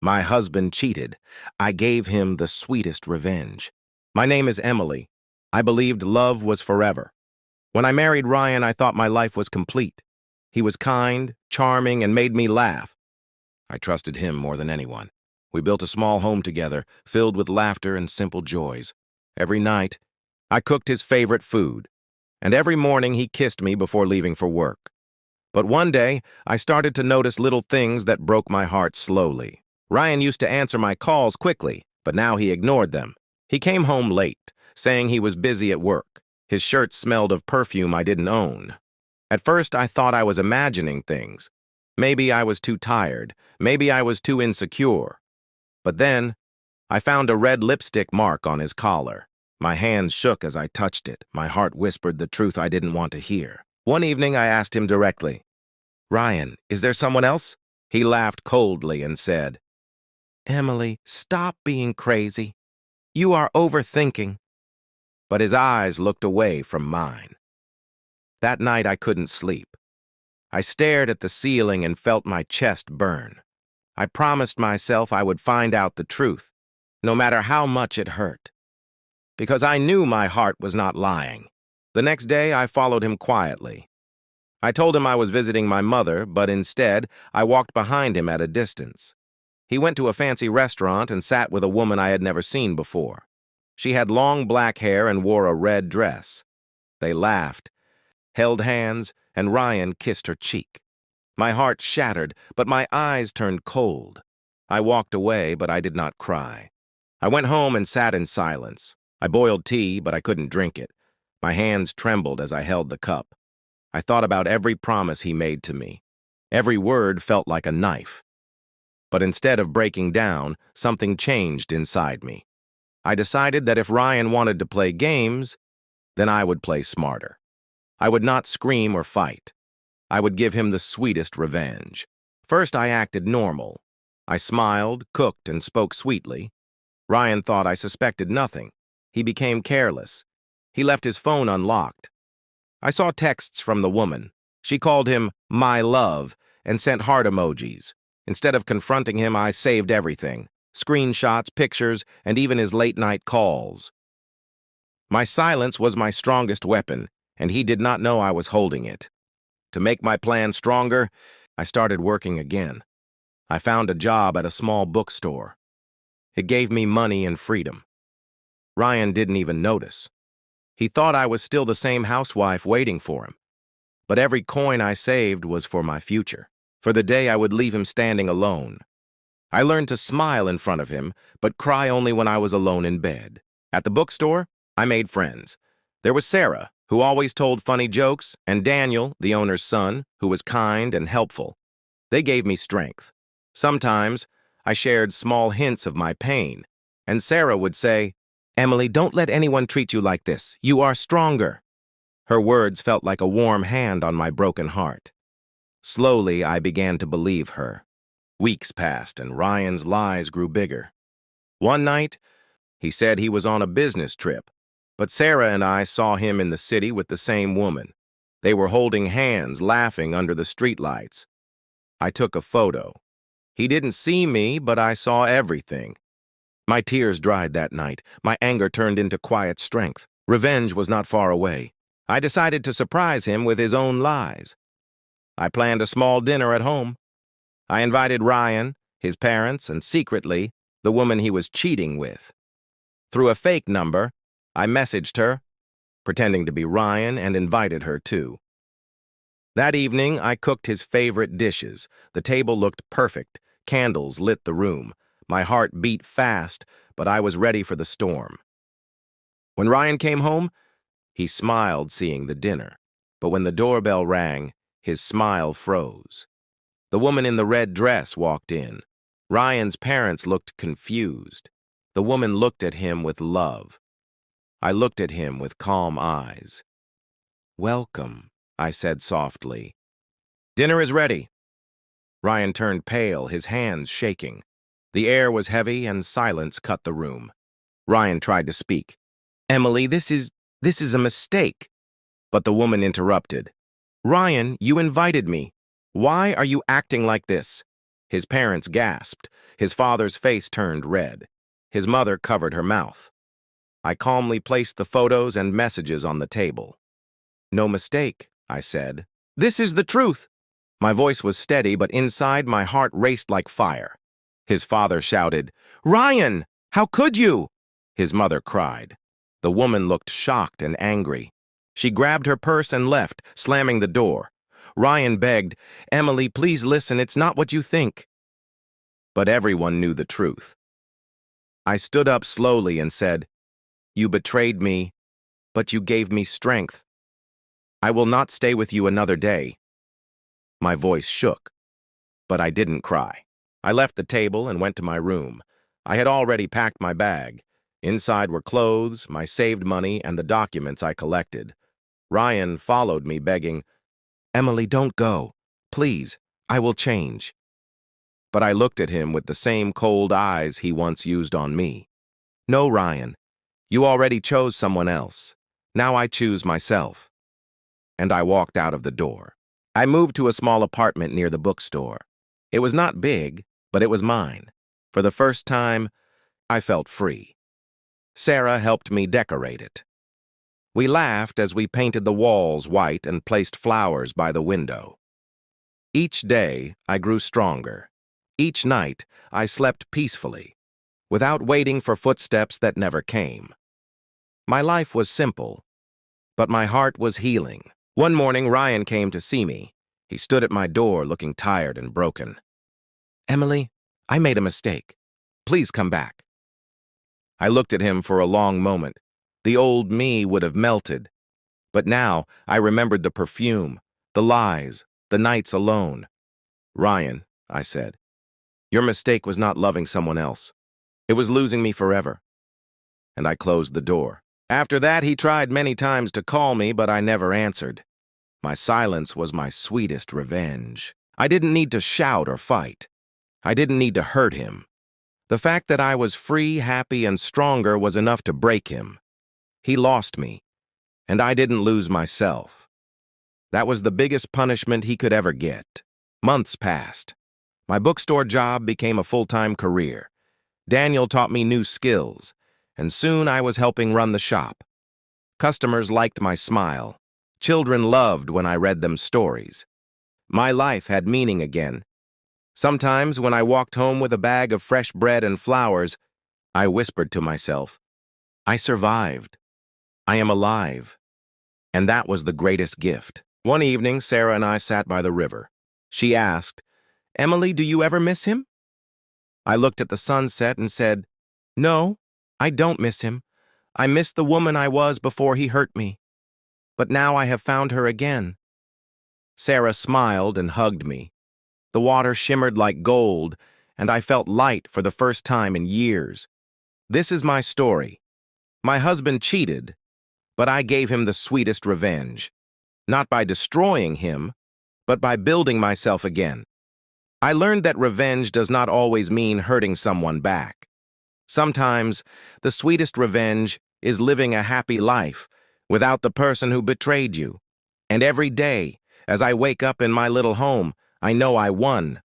My husband cheated. I gave him the sweetest revenge. My name is Emily. I believed love was forever. When I married Ryan, I thought my life was complete. He was kind, charming, and made me laugh. I trusted him more than anyone. We built a small home together, filled with laughter and simple joys. Every night, I cooked his favorite food, and every morning he kissed me before leaving for work. But one day, I started to notice little things that broke my heart slowly. Ryan used to answer my calls quickly, but now he ignored them. He came home late, saying he was busy at work. His shirt smelled of perfume I didn't own. At first, I thought I was imagining things. Maybe I was too tired. Maybe I was too insecure. But then, I found a red lipstick mark on his collar. My hands shook as I touched it. My heart whispered the truth I didn't want to hear. One evening, I asked him directly, "Ryan, is there someone else?" He laughed coldly and said, "Emily, stop being crazy. You are overthinking." But his eyes looked away from mine. That night, I couldn't sleep. I stared at the ceiling and felt my chest burn. I promised myself I would find out the truth, no matter how much it hurt. Because I knew my heart was not lying. The next day, I followed him quietly. I told him I was visiting my mother, but instead, I walked behind him at a distance. He went to a fancy restaurant and sat with a woman I had never seen before. She had long black hair and wore a red dress. They laughed, held hands, and Ryan kissed her cheek. My heart shattered, but my eyes turned cold. I walked away, but I did not cry. I went home and sat in silence. I boiled tea, but I couldn't drink it. My hands trembled as I held the cup. I thought about every promise he made to me. Every word felt like a knife. But instead of breaking down, something changed inside me. I decided that if Ryan wanted to play games, then I would play smarter. I would not scream or fight. I would give him the sweetest revenge. First, I acted normal. I smiled, cooked, and spoke sweetly. Ryan thought I suspected nothing. He became careless. He left his phone unlocked. I saw texts from the woman. She called him my love and sent heart emojis. Instead of confronting him, I saved everything. Screenshots, pictures, and even his late-night calls. My silence was my strongest weapon, and he did not know I was holding it. To make my plan stronger, I started working again. I found a job at a small bookstore. It gave me money and freedom. Ryan didn't even notice. He thought I was still the same housewife waiting for him. But every coin I saved was for my future, for the day I would leave him standing alone. I learned to smile in front of him, but cry only when I was alone in bed. At the bookstore, I made friends. There was Sarah, who always told funny jokes, and Daniel, the owner's son, who was kind and helpful. They gave me strength. Sometimes, I shared small hints of my pain, and Sarah would say, "Emily, don't let anyone treat you like this. You are stronger." Her words felt like a warm hand on my broken heart. Slowly, I began to believe her. Weeks passed, and Ryan's lies grew bigger. One night, he said he was on a business trip, but Sarah and I saw him in the city with the same woman. They were holding hands, laughing under the streetlights. I took a photo. He didn't see me, but I saw everything. My tears dried that night. My anger turned into quiet strength. Revenge was not far away. I decided to surprise him with his own lies. I planned a small dinner at home. I invited Ryan, his parents, and secretly, the woman he was cheating with. Through a fake number, I messaged her, pretending to be Ryan, and invited her too. That evening, I cooked his favorite dishes. The table looked perfect. Candles lit the room. My heart beat fast, but I was ready for the storm. When Ryan came home, he smiled seeing the dinner. But when the doorbell rang, his smile froze. The woman in the red dress walked in. Ryan's parents looked confused. The woman looked at him with love. I looked at him with calm eyes. "Welcome," I said softly. "Dinner is ready." Ryan turned pale, his hands shaking. The air was heavy and silence cut the room. Ryan tried to speak. "Emily, this is a mistake." But the woman interrupted. "Ryan, you invited me. Why are you acting like this?" His parents gasped. His father's face turned red. His mother covered her mouth. I calmly placed the photos and messages on the table. "No mistake," I said. "This is the truth." My voice was steady, but inside my heart raced like fire. His father shouted, "Ryan, how could you?" His mother cried. The woman looked shocked and angry. She grabbed her purse and left, slamming the door. Ryan begged, "Emily, please listen, it's not what you think." But everyone knew the truth. I stood up slowly and said, "You betrayed me, but you gave me strength. I will not stay with you another day." My voice shook, but I didn't cry. I left the table and went to my room. I had already packed my bag. Inside were clothes, my saved money, and the documents I collected. Ryan followed me, begging, "Emily, don't go. Please, I will change." But I looked at him with the same cold eyes he once used on me. "No, Ryan, you already chose someone else. Now I choose myself." And I walked out of the door. I moved to a small apartment near the bookstore. It was not big, but it was mine. For the first time, I felt free. Sarah helped me decorate it. We laughed as we painted the walls white and placed flowers by the window. Each day, I grew stronger. Each night, I slept peacefully, without waiting for footsteps that never came. My life was simple, but my heart was healing. One morning, Ryan came to see me. He stood at my door looking tired and broken. "Emily, I made a mistake. Please come back." I looked at him for a long moment. The old me would have melted. But now I remembered the perfume, the lies, the nights alone. "Ryan," I said, "your mistake was not loving someone else. It was losing me forever." And I closed the door. After that, he tried many times to call me, but I never answered. My silence was my sweetest revenge. I didn't need to shout or fight. I didn't need to hurt him. The fact that I was free, happy, and stronger was enough to break him. He lost me, and I didn't lose myself. That was the biggest punishment he could ever get. Months passed. My bookstore job became a full-time career. Daniel taught me new skills, and soon I was helping run the shop. Customers liked my smile. Children loved when I read them stories. My life had meaning again. Sometimes when I walked home with a bag of fresh bread and flowers, I whispered to myself, "I survived. I am alive." And that was the greatest gift. One evening, Sarah and I sat by the river. She asked, "Emily, do you ever miss him?" I looked at the sunset and said, "No, I don't miss him. I miss the woman I was before he hurt me. But now I have found her again." Sarah smiled and hugged me. The water shimmered like gold, and I felt light for the first time in years. This is my story. My husband cheated, but I gave him the sweetest revenge. Not by destroying him, but by building myself again. I learned that revenge does not always mean hurting someone back. Sometimes, the sweetest revenge is living a happy life without the person who betrayed you. And every day, as I wake up in my little home, I know I won.